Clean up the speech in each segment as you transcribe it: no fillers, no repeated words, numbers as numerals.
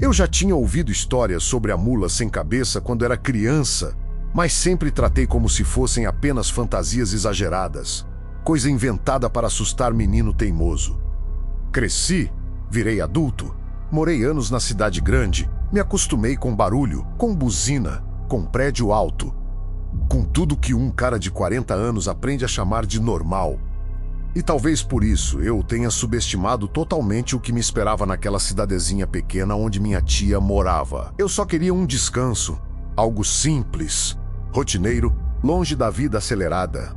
Eu já tinha ouvido histórias sobre a mula sem cabeça quando era criança, mas sempre tratei como se fossem apenas fantasias exageradas, coisa inventada para assustar menino teimoso. Cresci, virei adulto, morei anos na cidade grande, me acostumei com barulho, com buzina, com prédio alto, com tudo que um cara de 40 anos aprende a chamar de normal. E talvez por isso eu tenha subestimado totalmente o que me esperava naquela cidadezinha pequena onde minha tia morava. Eu só queria um descanso, algo simples, rotineiro, longe da vida acelerada.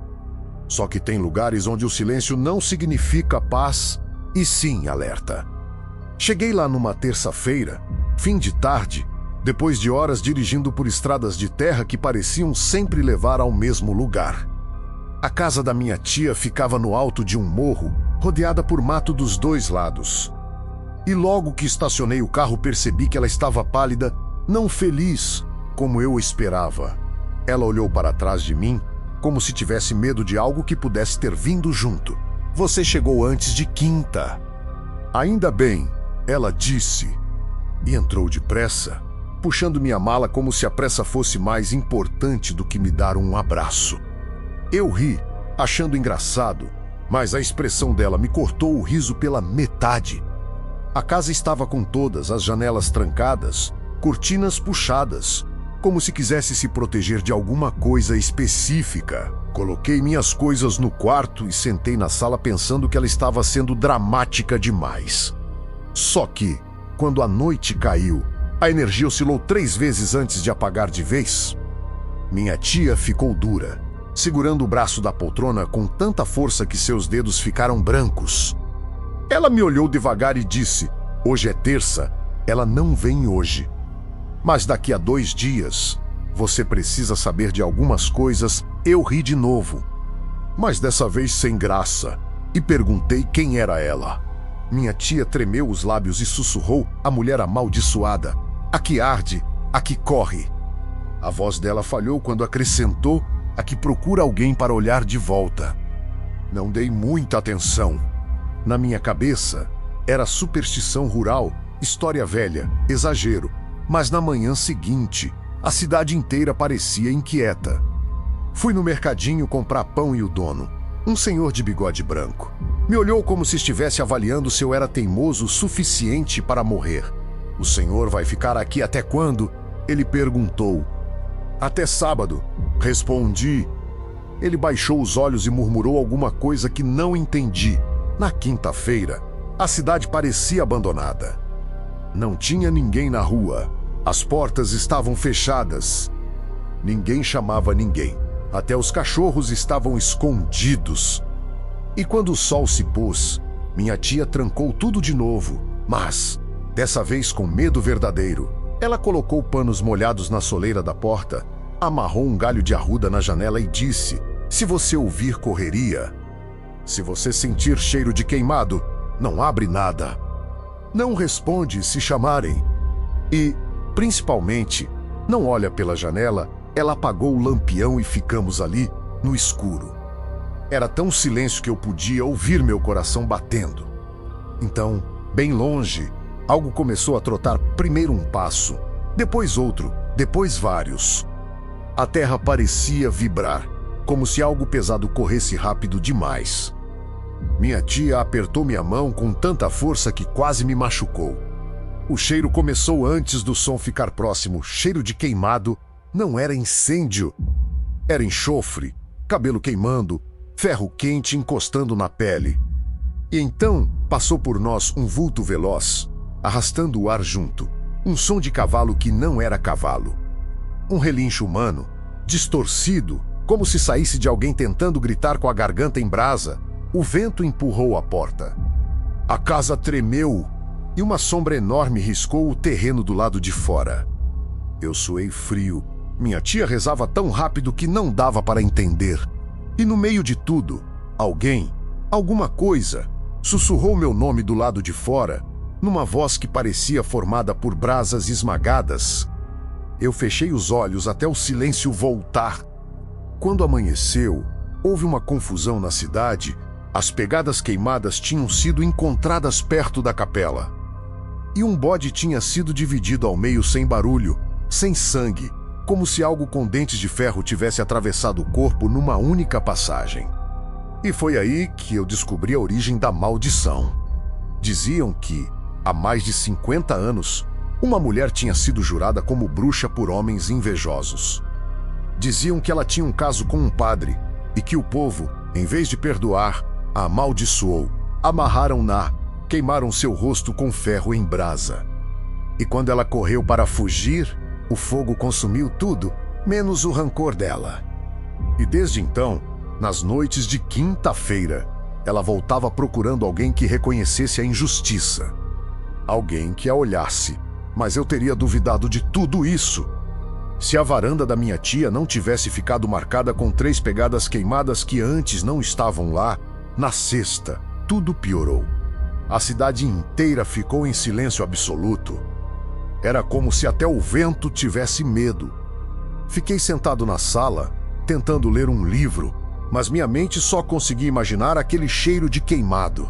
Só que tem lugares onde o silêncio não significa paz, e sim alerta. Cheguei lá numa terça-feira, fim de tarde, depois de horas dirigindo por estradas de terra que pareciam sempre levar ao mesmo lugar. A casa da minha tia ficava no alto de um morro, rodeada por mato dos dois lados. E logo que estacionei o carro percebi que ela estava pálida, não feliz, como eu esperava. Ela olhou para trás de mim, como se tivesse medo de algo que pudesse ter vindo junto. "Você chegou antes de quinta." "Ainda bem," ela disse, e entrou depressa, puxando minha mala como se a pressa fosse mais importante do que me dar um abraço. Eu ri, achando engraçado, mas a expressão dela me cortou o riso pela metade. A casa estava com todas as janelas trancadas, cortinas puxadas, como se quisesse se proteger de alguma coisa específica. Coloquei minhas coisas no quarto e sentei na sala pensando que ela estava sendo dramática demais. Só que, quando a noite caiu, a energia oscilou 3 vezes antes de apagar de vez. Minha tia ficou dura, segurando o braço da poltrona com tanta força que seus dedos ficaram brancos. Ela me olhou devagar e disse: "Hoje é terça, ela não vem hoje. Mas daqui a 2 dias, você precisa saber de algumas coisas." Eu ri de novo, mas dessa vez sem graça, e perguntei quem era ela. Minha tia tremeu os lábios e sussurrou: "A mulher amaldiçoada, a que arde, a que corre." A voz dela falhou quando acrescentou: "A que procura alguém para olhar de volta." Não dei muita atenção. Na minha cabeça, era superstição rural, história velha, exagero. Mas na manhã seguinte, a cidade inteira parecia inquieta. Fui no mercadinho comprar pão e o dono, um senhor de bigode branco, me olhou como se estivesse avaliando se eu era teimoso o suficiente para morrer. "O senhor vai ficar aqui até quando?" ele perguntou. "Até sábado," respondi. Ele baixou os olhos e murmurou alguma coisa que não entendi. Na quinta-feira, a cidade parecia abandonada. Não tinha ninguém na rua. As portas estavam fechadas. Ninguém chamava ninguém. Até os cachorros estavam escondidos. E quando o sol se pôs, minha tia trancou tudo de novo, mas, dessa vez com medo verdadeiro. Ela colocou panos molhados na soleira da porta, amarrou um galho de arruda na janela e disse: "Se você ouvir correria, se você sentir cheiro de queimado, não abre nada. Não responde se chamarem. E, principalmente, não olha pela janela." Ela apagou o lampião e ficamos ali, no escuro. Era tão silêncio que eu podia ouvir meu coração batendo. Então, bem longe, algo começou a trotar, primeiro um passo, depois outro, depois vários. A terra parecia vibrar, como se algo pesado corresse rápido demais. Minha tia apertou minha mão com tanta força que quase me machucou. O cheiro começou antes do som ficar próximo, cheiro de queimado. Não era incêndio, era enxofre, cabelo queimando, ferro quente encostando na pele. E então passou por nós um vulto veloz, arrastando o ar junto, um som de cavalo que não era cavalo. Um relincho humano, distorcido, como se saísse de alguém tentando gritar com a garganta em brasa. O vento empurrou a porta. A casa tremeu e uma sombra enorme riscou o terreno do lado de fora. Eu suei frio. Minha tia rezava tão rápido que não dava para entender. E no meio de tudo, alguém, alguma coisa, sussurrou meu nome do lado de fora, numa voz que parecia formada por brasas esmagadas. Eu fechei os olhos até o silêncio voltar. Quando amanheceu, houve uma confusão na cidade. As pegadas queimadas tinham sido encontradas perto da capela. e um bode tinha sido dividido ao meio sem barulho, sem sangue, como se algo com dentes de ferro tivesse atravessado o corpo numa única passagem. E foi aí que eu descobri a origem da maldição. Diziam que, há mais de 50 anos, uma mulher tinha sido jurada como bruxa por homens invejosos. Diziam que ela tinha um caso com um padre e que o povo, em vez de perdoar, a amaldiçoou, amarraram-na, queimaram seu rosto com ferro em brasa. E quando ela correu para fugir, o fogo consumiu tudo, menos o rancor dela. E desde então, nas noites de quinta-feira, ela voltava procurando alguém que reconhecesse a injustiça. Alguém que a olhasse. Mas eu teria duvidado de tudo isso se a varanda da minha tia não tivesse ficado marcada com 3 pegadas queimadas que antes não estavam lá. Na sexta, tudo piorou. A cidade inteira ficou em silêncio absoluto. Era como se até o vento tivesse medo. Fiquei sentado na sala, tentando ler um livro, mas minha mente só conseguia imaginar aquele cheiro de queimado.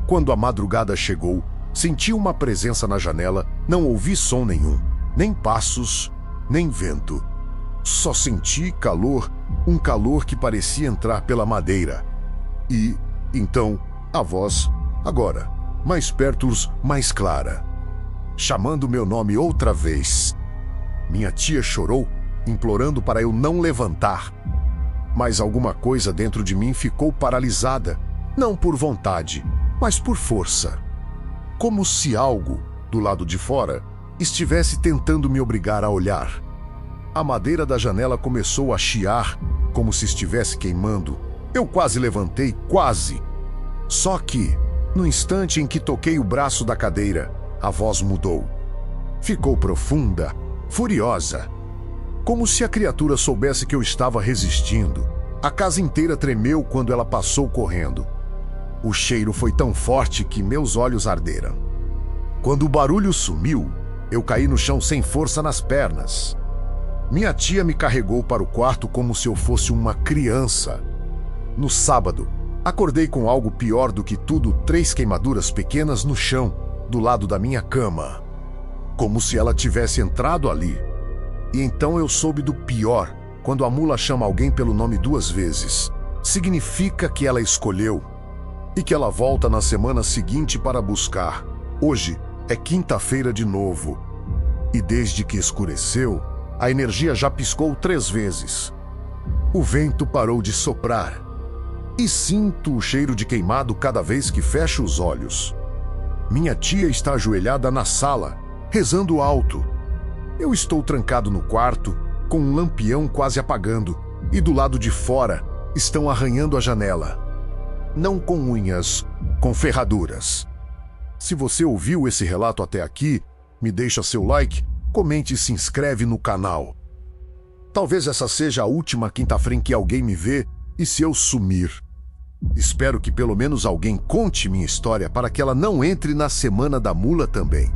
Quando a madrugada chegou, senti uma presença na janela, não ouvi som nenhum, nem passos, nem vento. Só senti calor, um calor que parecia entrar pela madeira. E, então, a voz, agora, mais perto, mais clara, chamando meu nome outra vez. Minha tia chorou, implorando para eu não levantar. Mas alguma coisa dentro de mim ficou paralisada, não por vontade, mas por força. Como se algo, do lado de fora, estivesse tentando me obrigar a olhar. A madeira da janela começou a chiar, como se estivesse queimando. Eu quase levantei, quase. Só que, no instante em que toquei o braço da cadeira, a voz mudou. Ficou profunda, furiosa. Como se a criatura soubesse que eu estava resistindo. A casa inteira tremeu quando ela passou correndo. O cheiro foi tão forte que meus olhos arderam. Quando o barulho sumiu, eu caí no chão sem força nas pernas. Minha tia me carregou para o quarto como se eu fosse uma criança. No sábado, acordei com algo pior do que tudo, 3 queimaduras pequenas no chão, do lado da minha cama. Como se ela tivesse entrado ali. E então eu soube do pior, quando a mula chama alguém pelo nome 2 vezes. Significa que ela escolheu. E que ela volta na semana seguinte para buscar. Hoje é quinta-feira de novo. E desde que escureceu, a energia já piscou 3 vezes. O vento parou de soprar. E sinto o cheiro de queimado cada vez que fecho os olhos. Minha tia está ajoelhada na sala, rezando alto. Eu estou trancado no quarto, com um lampião quase apagando, e do lado de fora estão arranhando a janela. Não com unhas, com ferraduras. Se você ouviu esse relato até aqui, me deixa seu like, comente e se inscreve no canal. Talvez essa seja a última quinta-feira em que alguém me vê e se eu sumir. Espero que pelo menos alguém conte minha história para que ela não entre na Semana da Mula também.